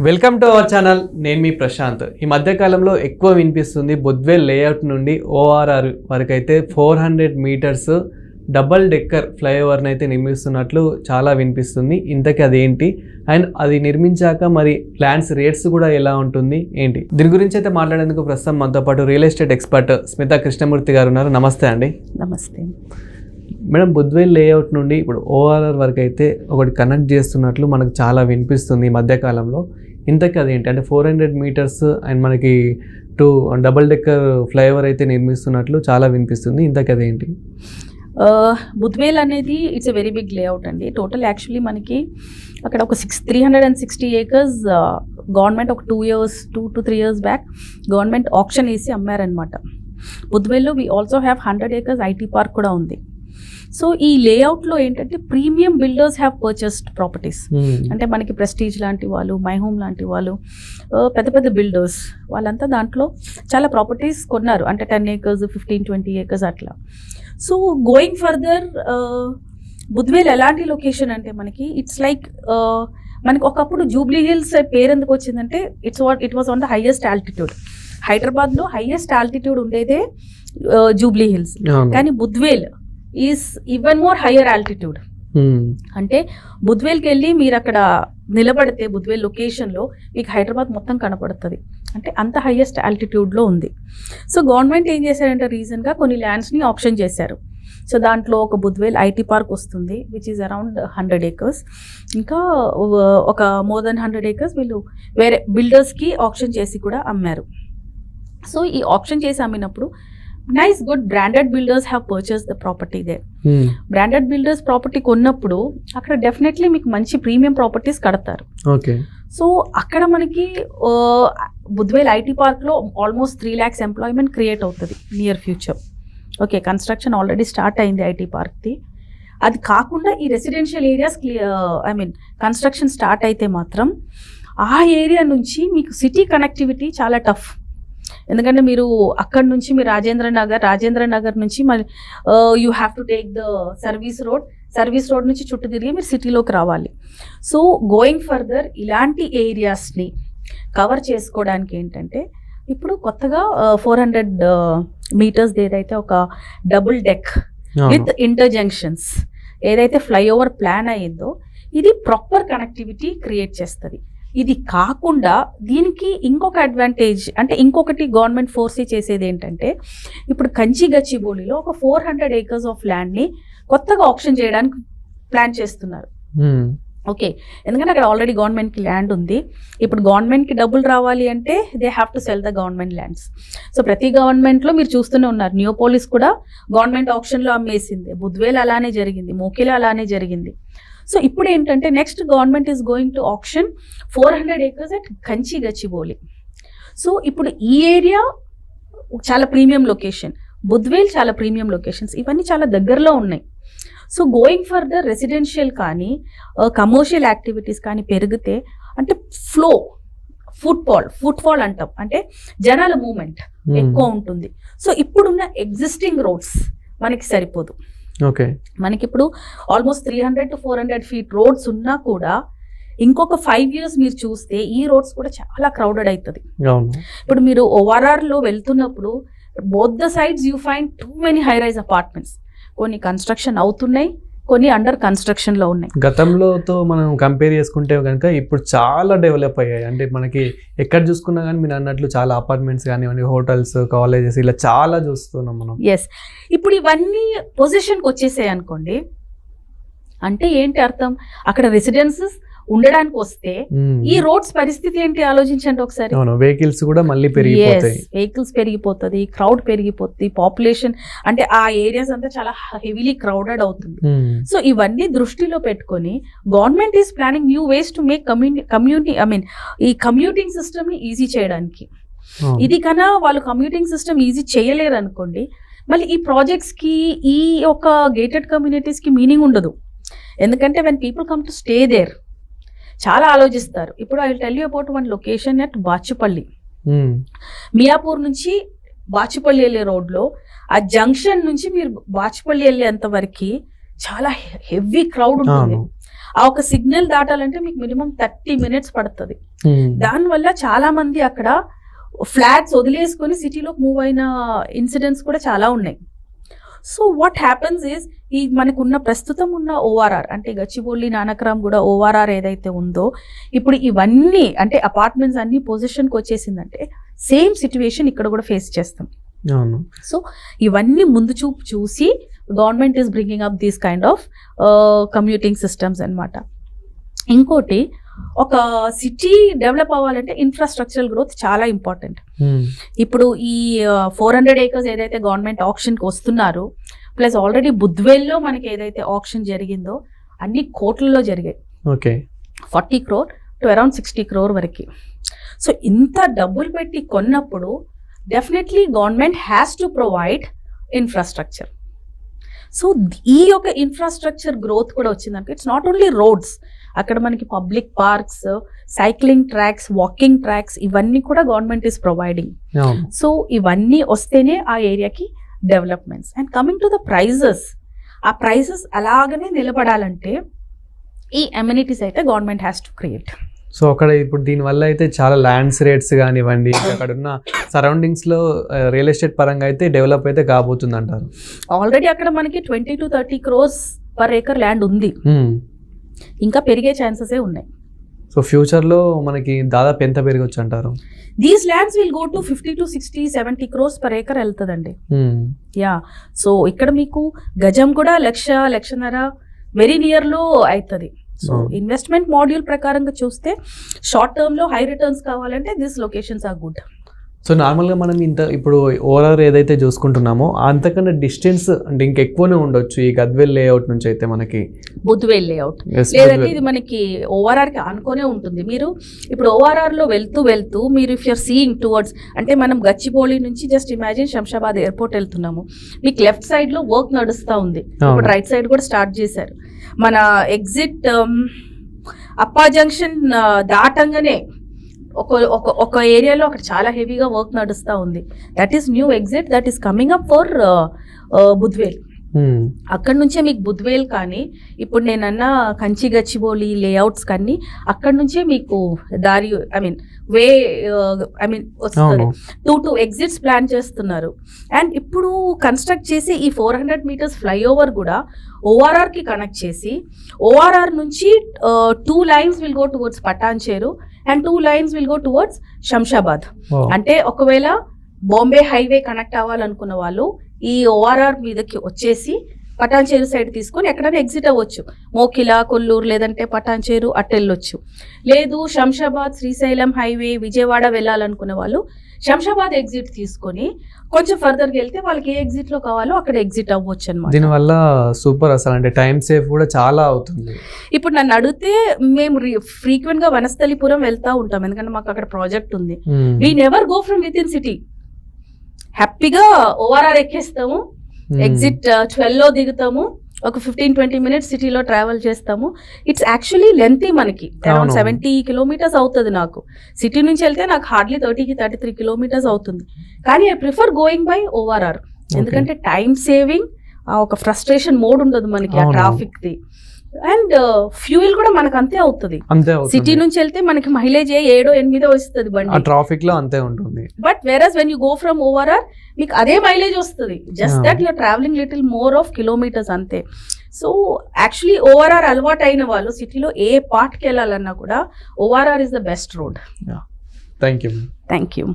Welcome to our channel. నేను మీ ప్రశాంత్. ఈ మధ్యకాలంలో ఎక్కువ వినిపిస్తుంది బుద్వేల్ లేఅవుట్ నుండి ఓఆర్ఆర్ వరకు అయితే 400 మీటర్స్ డబల్ డెక్కర్ ఫ్లైఓవర్ని అయితే నిర్మిస్తున్నట్లు చాలా వినిపిస్తుంది. ఇంతకీ అదేంటి అండ్ అది నిర్మించాక మరి ల్యాండ్స్ రేట్స్ కూడా ఎలా ఉంటుంది ఏంటి, దీని గురించి అయితే మాట్లాడేందుకు ప్రస్తుతం మనతో పాటు real estate expert Smita Krishnamurthy గారు ఉన్నారు. నమస్తే అండి. నమస్తే మేడం, బుద్వేల్ లేఅవుట్ నుండి ఇప్పుడు ఓఆర్ఆర్ వరకు అయితే ఒకటి కనెక్ట్ చేస్తున్నట్లు మనకు చాలా వినిపిస్తుంది ఈ మధ్యకాలంలో. ఇంతకీ అదేంటి అంటే 400 మీటర్స్ అండ్ మనకి 2 డబల్ డెక్కర్ ఫ్లైఓవర్ అయితే నిర్మిస్తున్నట్లు చాలా వినిపిస్తుంది. ఇంతకీ అదేంటి? బుద్వేల్ అనేది it's a very big layout అండి. టోటల్ యాక్చువల్లీ మనకి అక్కడ ఒక 360 ఏకర్స్ గవర్నమెంట్ ఒక 2 to 3 years back government option వేసి అమ్మారనమాట. బుద్వేల్లో we also have 100 acres IT park కూడా ఉంది. సో ఈ లేఅవుట్లో ఏంటంటే premium builders have purchased properties. అంటే మనకి ప్రెస్టీజ్ లాంటి వాళ్ళు, మై హోమ్ లాంటి వాళ్ళు, పెద్ద పెద్ద బిల్డర్స్ వాళ్ళంతా దాంట్లో చాలా ప్రాపర్టీస్ కొన్నారు. అంటే 10 acres 15-20 acres అట్లా. సో గోయింగ్ ఫర్దర్ బుద్వేల్ ఎలాంటి లొకేషన్ అంటే మనకి ఇట్స్ లైక్ మనకి ఒకప్పుడు జూబ్లీ హిల్స్ పేరు ఎందుకు వచ్చిందంటే it was on the highest altitude. హైదరాబాద్లో హైయెస్ట్ ఆల్టిట్యూడ్ ఉండేదే జూబ్లీ హిల్స్, కానీ Budvel is even more higher altitude. అంటే బుద్వేల్కి వెళ్ళి మీరు అక్కడ నిలబడితే బుద్వేల్ లొకేషన్లో మీకు హైదరాబాద్ మొత్తం కనపడుతుంది. అంటే అంత హైయెస్ట్ ఆల్టిట్యూడ్లో ఉంది. సో గవర్నమెంట్ ఏం చేశారంటే రీసెంట్గా కొన్ని ల్యాండ్స్ని ఆప్షన్ చేశారు. సో దాంట్లో ఒక బుద్వేల్ ఐటీ పార్క్ వస్తుంది విచ్ ఈజ్ అరౌండ్ 100 acres. ఇంకా ఒక మోర్ దెన్ 100 acres వీళ్ళు వేరే బిల్డర్స్కి ఆప్షన్ చేసి కూడా అమ్మారు. సో ఈ ఆప్షన్ చేసి అమ్మినప్పుడు nice good branded builders have purchase the property there. Branded builders property కొన్నప్పుడు అక్కడ డెఫినెట్లీ మీకు మంచి ప్రీమియం ప్రాపర్టీస్ కడతారు. సో అక్కడ మనకి బుద్వేల్ ఐటీ పార్క్లో ఆల్మోస్ట్ 3 lakhs ఎంప్లాయ్మెంట్ క్రియేట్ అవుతుంది near future. Okay, construction already start అయింది ఐటీ పార్క్ది. అది కాకుండా ఈ రెసిడెన్షియల్ ఏరియాస్ కన్స్ట్రక్షన్ స్టార్ట్ అయితే మాత్రం ఆ ఏరియా నుంచి మీకు సిటీ కనెక్టివిటీ చాలా టఫ్. ఎందుకంటే మీరు అక్కడ నుంచి మీరు రాజేంద్ర నగర్ నుంచి మరి you have to take the service road నుంచి చుట్టూ తిరిగి మీరు సిటీలోకి రావాలి. సో గోయింగ్ ఫర్దర్ ఇలాంటి ఏరియాస్ని కవర్ చేసుకోవడానికి ఏంటంటే ఇప్పుడు కొత్తగా 400 meters ఏదైతే ఒక డబుల్ డెక్ విత్ ఇంటర్జంక్షన్స్ ఏదైతే ఫ్లైఓవర్ ప్లాన్ అయ్యిందో ఇది ప్రాపర్ కనెక్టివిటీ క్రియేట్ చేస్తుంది. ఇది కాకుండా దీనికి ఇంకొక అడ్వాంటేజ్ అంటే ఇంకొకటి గవర్నమెంట్ ఫోర్స్ చేసేది ఏంటంటే ఇప్పుడు గచ్చిబౌలిలో ఒక 400 acres ఆఫ్ ల్యాండ్ని కొత్తగా ఆప్షన్ చేయడానికి ప్లాన్ చేస్తున్నారు. ఓకే, ఎందుకంటే అక్కడ ఆల్రెడీ గవర్నమెంట్కి ల్యాండ్ ఉంది. ఇప్పుడు గవర్నమెంట్కి డబ్బులు రావాలి అంటే they have to cell the government lands. So ప్రతి గవర్నమెంట్లో మీరు చూస్తూనే ఉన్నారు. నియోపోలిస్ కూడా గవర్నమెంట్ ఆప్షన్లో అమ్మేసింది, బుద్వేల్ అలానే జరిగింది, మోకిలా అలానే జరిగింది. సో ఇప్పుడు ఏంటంటే next government is going to option 400 acres at Gachibowli. So ఇప్పుడు ఈ ఏరియా చాలా ప్రీమియం లొకేషన్, బుద్వేల్ చాలా ప్రీమియం లొకేషన్స్, ఇవన్నీ చాలా దగ్గరలో ఉన్నాయి. సో గోయింగ్ ఫర్దర్ రెసిడెన్షియల్ కానీ కమర్షియల్ యాక్టివిటీస్ కానీ పెరిగితే అంటే ఫుట్ఫాల్ అంటాం, అంటే జనాల మూమెంట్ ఎక్కువ ఉంటుంది. సో ఇప్పుడున్న ఎగ్జిస్టింగ్ రోడ్స్ మనకి సరిపోదు. ఓకే, మనకి ఇప్పుడు ఆల్మోస్ట్ 300 to 400 feet రోడ్స్ ఉన్నా కూడా ఇంకొక 5 years మీరు చూస్తే ఈ రోడ్స్ కూడా చాలా క్రౌడెడ్ అవుతుంది. ఇప్పుడు మీరు ఓఆర్ఆర్లో వెళ్తున్నప్పుడు both the sides you find too many high rise apartments. కొన్ని కన్స్ట్రక్షన్ అవుతున్నాయి, కొన్ని అండర్ కన్స్ట్రక్షన్లో ఉన్నాయి. గతంలోతో మనం కంపేర్ చేసుకుంటే కనుక ఇప్పుడు చాలా డెవలప్ అయ్యాయి. అంటే మనకి ఎక్కడ చూసుకున్నా కానీ మీరు అన్నట్లు చాలా అపార్ట్మెంట్స్ కానివ్వండి, హోటల్స్, కాలేజెస్ ఇలా చాలా చూస్తున్నాం మనం. ఎస్, ఇప్పుడు ఇవన్నీ పొజిషన్కి వచ్చేసాయి అనుకోండి. అంటే ఏంటి అర్థం, అక్కడ రెసిడెన్సెస్ ఉండడానికి వస్తే ఈ రోడ్స్ పరిస్థితి ఏంటి ఆలోచించండి ఒకసారి. వెహికల్స్ కూడా మళ్ళీ పెరిగిపోతాయి, వెహికల్స్ పెరిగిపోతుంది, క్రౌడ్ పెరిగిపోతుంది, పాపులేషన్ అంటే ఆ ఏరియాస్ అంతా చాలా హెవీలీ క్రౌడెడ్ అవుతుంది. సో ఇవన్నీ దృష్టిలో పెట్టుకొని government is planning new ways to make ఈ కమ్యూటింగ్ సిస్టమ్ ని ఈజీ చేయడానికి. ఇది కన్నా వాళ్ళు కమ్యూటింగ్ సిస్టమ్ ఈజీ చేయలేరు అనుకోండి, మళ్ళీ ఈ ప్రాజెక్ట్స్ కి ఈ ఒక గేటెడ్ కమ్యూనిటీస్ కి మీనింగ్ ఉండదు. ఎందుకంటే when people come to stay there చాలా ఆలోచిస్తారు. ఇప్పుడు I will tell you about one location at Bachupally. Miyapur నుంచి బాచుపల్లి వెళ్ళే రోడ్లో ఆ జంక్షన్ నుంచి మీరు బాచుపల్లి వెళ్ళేంత వరకు చాలా హెవీ క్రౌడ్ ఉంటుంది. ఆ ఒక సిగ్నల్ దాటాలంటే మీకు మినిమం 30 minutes పడుతుంది. దానివల్ల చాలా మంది అక్కడ ఫ్లాట్స్ వదిలేసుకొని సిటీలోకి మూవ్ అయిన ఇన్సిడెంట్స్ కూడా చాలా ఉన్నాయి. సో వాట్ హ్యాపన్స్ ఈజ్ ఈ మనకున్న ప్రస్తుతం ఉన్న ఓఆర్ఆర్ అంటే గచ్చిబౌలి నానక్రామ్ కూడా ఓఆర్ఆర్ ఏదైతే ఉందో ఇప్పుడు ఇవన్నీ అంటే అపార్ట్మెంట్స్ అన్ని పొజిషన్కి వచ్చేసిందంటే సేమ్ సిచ్యువేషన్ ఇక్కడ కూడా ఫేస్ చేస్తాం. సో ఇవన్నీ ముందు చూపు చూసి government is bringing up these kind of commuting systems అన్నమాట. ఇంకోటి ఒక సిటీ డెవలప్ అవ్వాలంటే ఇన్ఫ్రాస్ట్రక్చరల్ గ్రోత్ చాలా ఇంపార్టెంట్. ఇప్పుడు ఈ 400 acres ఏదైతే గవర్నమెంట్ ఆప్షన్కి వస్తున్నారో ప్లస్ ఆల్రెడీ బుద్వేల్లో మనకి ఏదైతే ఆప్షన్ జరిగిందో అన్ని కోట్లలో జరిగాయి. 40 crore to around 60 crore వరకు. సో ఇంత డబ్బులు పెట్టి కొన్నప్పుడు definitely government has to provide infrastructure. So ఈ యొక్క ఇన్ఫ్రాస్ట్రక్చర్ గ్రోత్ కూడా వచ్చిందంటే ఇట్స్ నాట్ ఓన్లీ రోడ్స్, అక్కడ మనకి public parks, cycling tracks, walking tracks ఇవన్నీ కూడా గవర్నమెంట్ ఈస్ ప్రొవైడింగ్. సో ఇవన్నీ వస్తేనే ఆ ఏరియాకి developments. And coming to the prices, ఆ ప్రైజెస్ అలాగనే నిలబడాలంటే ఈ అమ్యూనిటీస్ అయితే government has to create. So అక్కడ ఇప్పుడు దీనివల్ల అయితే చాలా ల్యాండ్స్ రేట్స్ కానివ్వండి అక్కడ ఉన్న సరౌండింగ్స్లో రియల్ ఎస్టేట్ పరంగా అయితే డెవలప్ అయితే కాబోతుంది అంటారు. ఆల్రెడీ అక్కడ మనకి 20 to 30 crores per acre land ఉంది, ఇంకా పెరిగే ఛాన్సెసే ఉన్నాయి. సో ఫ్యూచర్లో మనకి దాదాపు ఎంత పెరగచ్చు అంటారు? These lands will go to 50 to 60, 70 crores per acre వెళ్తుందండి. యా, సో ఇక్కడ మీకు గజం కూడా 1,00,000-1,50,000 వెరీ నియర్లో అవుతుంది. సో ఇన్వెస్ట్మెంట్ మాడ్యూల్ ప్రకారంగా చూస్తే షార్ట్ టర్మ్ లో హై రిటర్న్స్ కావాలంటే this locations are good. So నార్మల్గా మనం ఇప్పుడు ఓవరాల్ ఏదైతే చూసుకుంటున్నామో అంతకన్నా డిస్టెన్స్ అంటే ఇంకెక్కువనే ఉండొచ్చు ఈ గద్వేల్ లేఅవుట్ నుంచి అయితే మనకి బుద్వేల్ లేఅవుట్, లేదంటే ఇది మనకి ఓఆర్ఆర్ కి అనుకోనే ఉంటుంది. మీరు ఇప్పుడు ఓఆర్ఆర్ లో వెళ్తూ మీరు ఇఫ్ యూర్ సీయింగ్ టువర్డ్స్ అంటే మనం గచ్చిబౌలి నుంచి జస్ట్ ఇమాజిన్ శంషాబాద్ ఎయిర్పోర్ట్ వెళ్తున్నాము, మీకు లెఫ్ట్ సైడ్ లో వర్క్ నడుస్తూ ఉంది, ఇప్పుడు రైట్ సైడ్ కూడా స్టార్ట్ చేశారు. మన ఎగ్జిట్ అప్పా జంక్షన్ దాటంగానే ఒక ఏరియాలో అక్కడ చాలా హెవీగా వర్క్ నడుస్తూ ఉంది. That is new exit that is coming up for Budvel. అక్కడ నుంచే మీకు బుద్వేల్ కానీ ఇప్పుడు నేనన్నా కంచి గచ్చిబౌలి లేఅవుట్స్ కానీ అక్కడ నుంచే మీకు దారి వస్తుంది. 2 ఎగ్జిట్స్ ప్లాన్ చేస్తున్నారు. అండ్ ఇప్పుడు కన్స్ట్రక్ట్ చేసి ఈ 400 meters ఫ్లైఓవర్ కూడా ఓఆర్ఆర్ కి కనెక్ట్ చేసి ఓఆర్ఆర్ నుంచి 2 lines will go towards Patancheru and 2 lines will go towards Shamshabad. అంటే ఒకవేళ బాంబే హైవే కనెక్ట్ అవ్వాలనుకున్న వాళ్ళు ఈ ఓఆర్ఆర్ మీదకి వచ్చేసి పటాన్చేరు సైడ్ తీసుకొని ఎక్కడైనా ఎగ్జిట్ అవ్వచ్చు, మోకిలా, కొల్లూరు లేదంటే పటాన్చేరు అట్టెళ్ళొచ్చు. లేదు శంషాబాద్ శ్రీశైలం హైవే విజయవాడ వెళ్ళాలనుకున్న వాళ్ళు శంషాబాద్ ఎగ్జిట్ తీసుకొని కొంచెం ఫర్దర్కి వెళ్తే వాళ్ళకి ఏ ఎగ్జిట్ లో కావాలో అక్కడ ఎగ్జిట్ అవ్వచ్చు అనమాట. దీనివల్ల సూపర్ అసలు అంటే టైం సేవ్ కూడా చాలా అవుతుంది. ఇప్పుడు నన్ను అడిగితే మేము ఫ్రీక్వెంట్ గా వనస్థలిపురం వెళ్తా ఉంటాం, ఎందుకంటే మాకు అక్కడ ప్రాజెక్ట్ ఉంది. We never go from with in city, హ్యాపీగా ఓఆర్ఆర్ ఎక్కేస్తాము, ఎగ్జిట్ 12 లో దిగుతాము, ఒక 15-20 minutes సిటీలో ట్రావెల్ చేస్తాము. ఇట్స్ యాక్చువల్లీ లెంతీ, మనకి అరౌండ్ 70 kilometers అవుతుంది. నాకు సిటీ నుంచి వెళ్తే నాకు హార్డ్లీ 30-33 kilometers అవుతుంది. కానీ I prefer going by ORR, ఎందుకంటే టైం సేవింగ్, ఒక ఫ్రస్ట్రేషన్ మోడ్ ఉండదు మనకి ఆ ట్రాఫిక్ ది. అండ్ ఫ్యూయల్ కూడా మనకు అంతే అవుతుంది. సిటీ నుంచి వెళ్తే మనకి మైలేజ్ 7-8 వస్తుంది బండి, ట్రాఫిక్ లో అంతే ఉంటుంది. But whereas when you go from ORR మీకు అదే మైలేజ్ వస్తుంది, just that you're travelling little more of kilometres అంతే. సో యాక్చువల్లీ ఓఆర్ఆర్ అలవాటు అయిన వాళ్ళు సిటీలో ఏ పార్ట్కి వెళ్ళాలన్నా కూడా ORR is the best road. Thank you.